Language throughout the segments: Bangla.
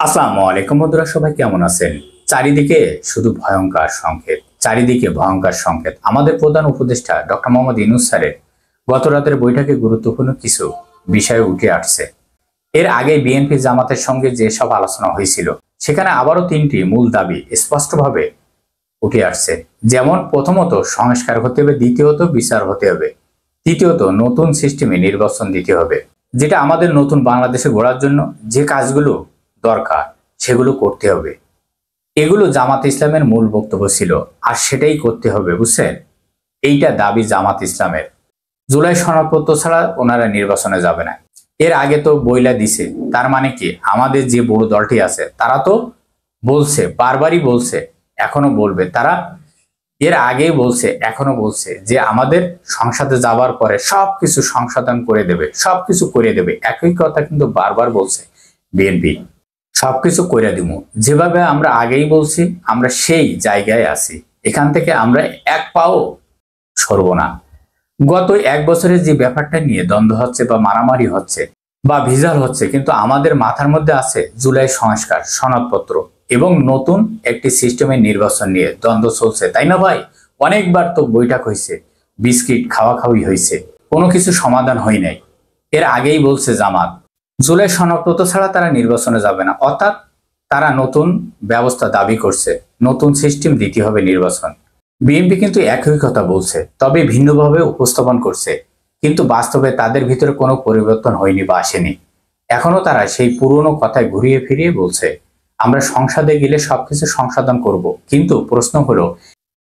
আসসালামু আলাইকুম বন্ধুরা, সবাই কেমন আছেন? চারিদিকে শুধু ভয়ঙ্কর সংকেত, চারিদিকে ভয়ঙ্কর সংকেত। আমাদের প্রধান উপদেষ্টা ডক্টর মোহাম্মদ ইউনূস স্যারের গত রাতের বৈঠকে গুরুত্বপূর্ণ কিছু বিষয় উঠে আসছে। এর আগে বিএনপি জামাতের সঙ্গে যেসব আলোচনা হয়েছিল সেখানে আবারও তিনটি মূল দাবি স্পষ্টভাবে উঠে আসছে। যেমন প্রথমত সংস্কার হতে হবে, দ্বিতীয়ত বিচার হতে হবে, তৃতীয়ত নতুন সিস্টেমে নির্বাচন দিতে হবে। যেটা আমাদের নতুন বাংলাদেশে গড়ার জন্য যে কাজগুলো দরকার সেগুলো করতে হবে। এগুলো জামাত ইসলামের মূল বক্তব্য ছিল, আর সেটাই করতে হবে, বুঝছেন? এইটা দাবি জামাত ইসলামের। জুলাই সনদপত্র ছাড়া ওনারা নির্বাচনে যাবে না। এর আগে তো বইলা দিছে, তার মানে কি আমাদের যে বড় দলটি আছে তারা তো বলছে, বারবারই বলছে, এখনো বলবে। তারা এর আগেই বলছে, এখনো বলছে যে আমাদের সংসদে যাবার পরে সবকিছু সংশোধন করে দেবে, সবকিছু করে দেবে। একই কথা কিন্তু বারবার বলছে বিএনপি, সবকিছু কইরা দিব। যেভাবে আমরা আগেই বলছি, আমরা সেই জায়গায় আছি, এখান থেকে আমরা এক পাও সরব না। গত এক বছরের যে ব্যাপারটা নিয়ে দ্বন্দ্ব হচ্ছে বা মারামারি হচ্ছে বা ভিজাল হচ্ছে, কিন্তু আমাদের মাথার মধ্যে আছে জুলাই সংস্কার সনদপত্র এবং নতুন একটি সিস্টেমের নির্বাচন নিয়ে দ্বন্দ্ব চলছে, তাই না ভাই? অনেকবার তো বৈঠক হয়েছে, বিস্কিট খাওয়া খাওয়ি হয়েছে, কোনো কিছু সমাধান হয় নাই। এর আগেই বলছে জামাত জুলাই সনদপত্র ছাড়া তারা নির্বাচনে যাবে না, অর্থাৎ তারা নতুন ব্যবস্থা দাবি করছে, নতুন সিস্টেম দিতে হবে নির্বাচন। বিএনপি কিন্তু একই কথা বলছে, তবে ভিন্নভাবে উপস্থাপন করছে, কিন্তু বাস্তবে তাদের ভিতরে কোনো পরিবর্তন হয়নি বা আসেনি। এখনো তারা সেই পুরনো কথায় ঘুরিয়ে ফিরিয়ে বলছে আমরা সংসদে গেলে সবকিছু সংশোধন করব। কিন্তু প্রশ্ন হলো,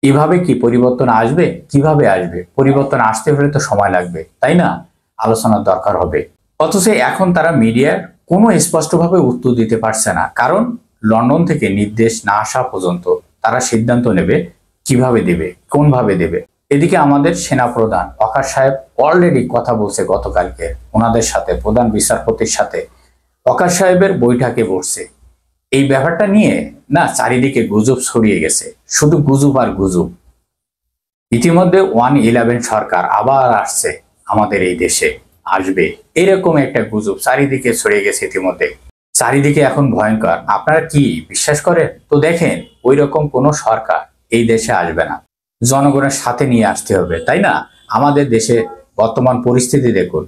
এভাবে কি পরিবর্তন আসবে? কিভাবে আসবে? পরিবর্তন আসতে হলে তো সময় লাগবে, তাই না? আলোচনার দরকার হবে। অথচ এখন তারা মিডিয়ার কোনো স্পষ্টভাবে উত্তর দিতে পারছে না, কারণ লন্ডন থেকে নির্দেশ না আসা পর্যন্ত তারা সিদ্ধান্ত নেবে কিভাবে দেবে, কোনভাবে দেবে। এদিকে আমাদের সেনাপ্রধান ওয়াকার সাহেব অলরেডি কথা বলছে গতকালকে ওনাদের সাথে, প্রধান বিচারপতির সাথে ওয়াকার সাহেবের বৈঠকে বসছে। এই ব্যাপারটা নিয়ে না চারিদিকে গুজব ছড়িয়ে গেছে, শুধু গুজব আর গুজব। ইতিমধ্যে 111 সরকার আবার আসছে আমাদের এই দেশে, আসবে, এরকম একটা গুজব চারিদিকে ছড়িয়ে গেছে ইতিমধ্যে। চারিদিকে এখন ভয়ঙ্কর। আপনারা কি বিশ্বাস করেন? তো দেখেন, ওই রকম কোনো সরকার এই দেশে আসবে না। জনগণের সাথে নিয়ে আসতে হবে, তাই না? আমাদের দেশে বর্তমান পরিস্থিতি দেখুন,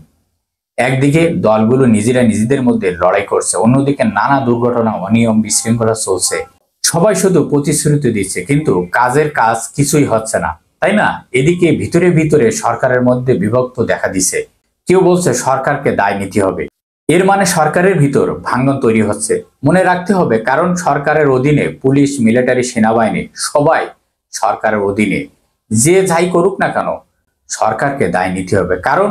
একদিকে দলগুলো নিজেরা নিজেদের মধ্যে লড়াই করছে, অন্যদিকে নানা দুর্ঘটনা, অনিয়ম, বিশৃঙ্খলা চলছে। সবাই শুধু প্রতিশ্রুতি দিচ্ছে, কিন্তু কাজের কাজ কিছুই হচ্ছে না, তাই না? এদিকে ভিতরে ভিতরে সরকারের মধ্যে বিভক্ত দেখা দিছে। কেউ বলছে সরকারকে দায় নিতে হবে, এর মানে সরকারের ভিতর ভাঙন তৈরি হচ্ছে। মনে রাখতে হবে, কারণ সরকারের অধীনে পুলিশ, মিলিটারি, সেনাবাহিনী সবাই সরকারের অধীনে। যে যাই করুক না কেন সরকারকে দায় নিতে হবে, কারণ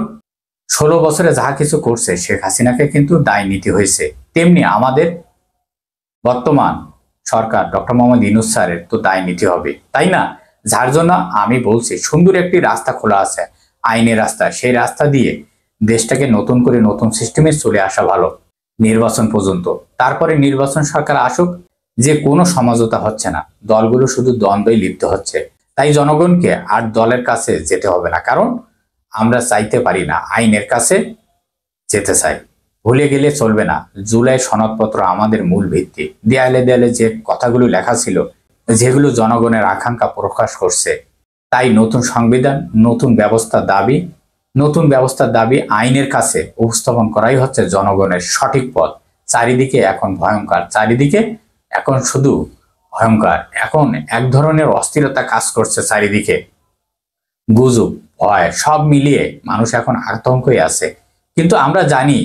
16 বছরে যাহা কিছু করছে শেখ হাসিনাকে কিন্তু দায় নিতে হয়েছে। তেমনি আমাদের বর্তমান সরকার ডক্টর মোহাম্মদ ইউনূস স্যারের তো দায় নিতে হবে, তাই না? যার জন্য আমি বলছি, সুন্দর একটি রাস্তা খোলা আছে, আইনের রাস্তা, সেই রাস্তা দিয়ে দেশটাকে নতুন করে নতুন সিস্টেমে চলে আসা ভালো, নির্বাচন পর্যন্ত। তারপরে নির্বাচন সরকার আসুক, যে কোনো সমঝোতা হচ্ছে না, দলগুলো শুধু দ্বন্দ্বই লিপ্ত হচ্ছে। তাই জনগণকে আর দলের কাছে যেতে হবে না, কারণ আমরা চাইতে পারি না, আইনের কাছে যেতে চাই। ভুলে গেলে চলবে না, জুলাই সনদপত্র আমাদের মূল ভিত্তি। দেয়ালে দেয়ালে যে কথাগুলো লেখা ছিল, যেগুলো জনগণের আকাঙ্ক্ষা প্রকাশ করছে, তাই নতুন সংবিধান, নতুন ব্যবস্থা দাবি, নতুন ব্যবস্থার দাবি আইনের কাছে উপস্থাপন করাই হচ্ছে জনগণের সঠিক পথ। চারিদিকে এখন ভয়ঙ্কর, চারিদিকে এখন শুধু ভয়ঙ্কর। এখন এক ধরনের অস্থিরতা কাজ করছে চারিদিকে, গুজব, ভয় সব মিলিয়ে মানুষ এখন আতঙ্কই আছে। কিন্তু আমরা জানি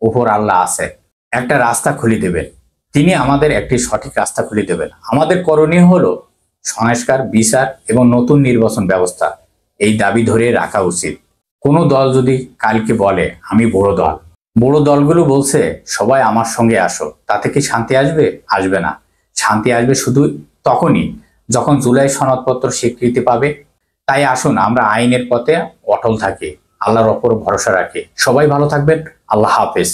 উপর আল্লাহ আছে, একটা রাস্তা খুলে দেবেন, তিনি আমাদের একটি সঠিক রাস্তা খুলে দেবেন। আমাদের করণীয় হলো সংস্কার, বিচার এবং নতুন নির্বাচন ব্যবস্থা। এই দাবি ধরে রাখা উচিত। কোনো দল যদি কালকে বলে আমি বড় দল, বড় দলগুলো বলছে সবাই আমার সঙ্গে আসো, তাতে কি শান্তি আসবে? আসবে না। শান্তি আসবে শুধু তখনই যখন জুলাই সনদপত্র স্বীকৃতি পাবে। তাই আসুন আমরা আইনের পথে অটল থাকি, আল্লাহর ওপর ভরসা রাখি। সবাই ভালো থাকবেন। আল্লাহ হাফেজ।